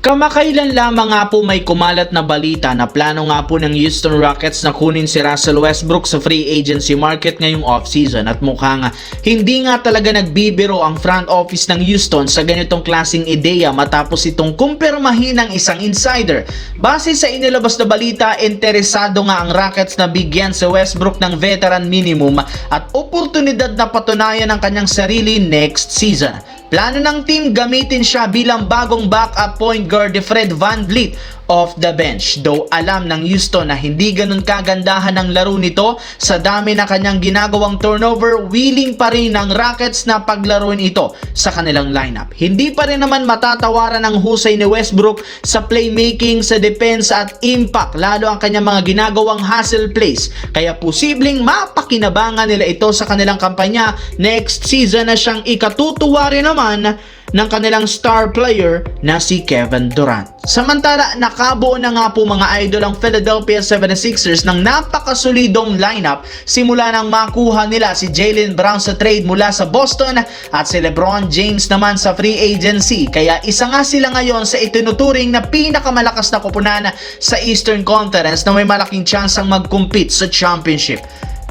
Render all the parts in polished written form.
Kamakailan lamang nga po may kumalat na balita na plano nga po ng Houston Rockets na kunin si Russell Westbrook sa free agency market ngayong offseason at mukhang hindi nga talaga nagbibiro ang front office ng Houston sa ganitong klaseng ideya matapos itong kumpirmahin ng isang insider. Base sa inilabas na balita, interesado nga ang Rockets na bigyan si Westbrook ng veteran minimum at oportunidad na patunayan ang kanyang sarili next season. Plano ng team gamitin siya bilang bagong backup point guard ni Fred VanVleet off the bench. Though alam ng Houston na hindi ganun kagandahan ang laro nito sa dami na kanyang ginagawang turnover, willing pa rin ng Rockets na paglaruin ito sa kanilang lineup. Hindi pa rin naman matatawaran ang husay ni Westbrook sa playmaking, sa defense at impact, lalo ang kanyang mga ginagawang hustle plays. Kaya posibleng mapakinabangan nila ito sa kanilang kampanya next season na siyang ikatutuwa rin naman ng kanilang star player na si Kevin Durant. Samantala, nakabuo na nga po mga idol ang Philadelphia 76ers ng napakasolidong lineup simula nang makuha nila si Jaylen Brown sa trade mula sa Boston at si LeBron James naman sa free agency. Kaya isa nga sila ngayon sa itinuturing na pinakamalakas na koponan sa Eastern Conference na may malaking tsansang mag-compete sa championship.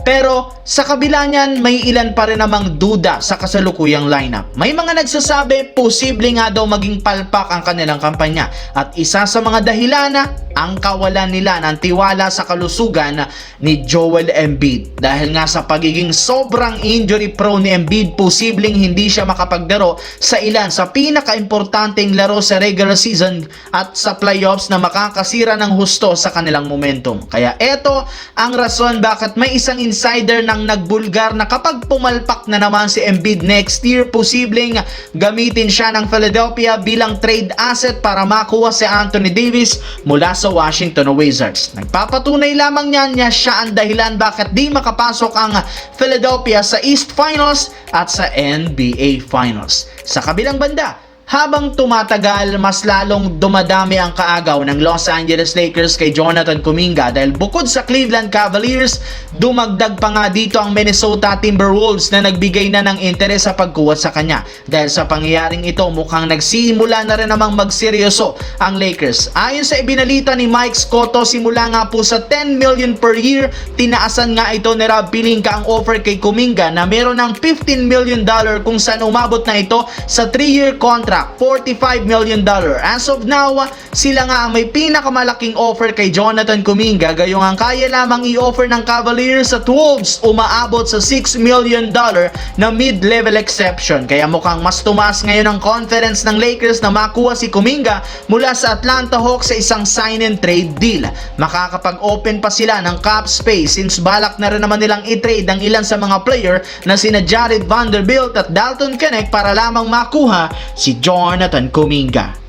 Pero sa kabila niyan, may ilan pa rin namang duda sa kasalukuyang lineup. May mga nagsasabi posible nga daw maging palpak ang kanilang kampanya at isa sa mga dahilan ang kawalan nila ng tiwala sa kalusugan ni Joel Embiid. Dahil nga sa pagiging sobrang injury prone ni Embiid, posibleng hindi siya makapaglaro sa ilan sa pinaka-importanteng laro sa regular season at sa playoffs na makakasira ng husto sa kanilang momentum. Kaya eto ang rason bakit may isang insider nang nagbulgar na kapag pumalpak na naman si Embiid next year, posibleng gamitin siya ng Philadelphia bilang trade asset para makuha si Anthony Davis mula sa Washington Wizards. Nagpapatunay lamang niya siya ang dahilan bakit di makapasok ang Philadelphia sa East Finals at sa NBA Finals. Sa kabilang banda, habang tumatagal, mas lalong dumadami ang kaagaw ng Los Angeles Lakers kay Jonathan Kuminga dahil bukod sa Cleveland Cavaliers, dumagdag pa nga dito ang Minnesota Timberwolves na nagbigay na ng interes sa pagkuha sa kanya. Dahil sa pangyayaring ito, mukhang nagsimula na rin namang magseryoso ang Lakers. Ayon sa ibinalita ni Mike Scotto, simula nga po sa 10 million per year, tinaasan nga ito ni Rob Pelinka ang offer kay Kuminga na meron ng $15 million kung saan umabot na ito sa 3-year contract, $45 million. As of now, sila nga ang may pinakamalaking offer kay Jonathan Kuminga, gayong ang kaya lamang i-offer ng Cavaliers at Wolves umaabot sa $6 million na mid-level exception. Kaya mukhang mas tumaas ngayon ang confidence ng Lakers na makuha si Kuminga mula sa Atlanta Hawks sa isang sign and trade deal. Makakapag-open pa sila ng cap space since balak na rin naman nilang i-trade ang ilan sa mga player na sina Jared Vanderbilt at Dalton Knecht para lamang makuha si Jonathan Kuminga.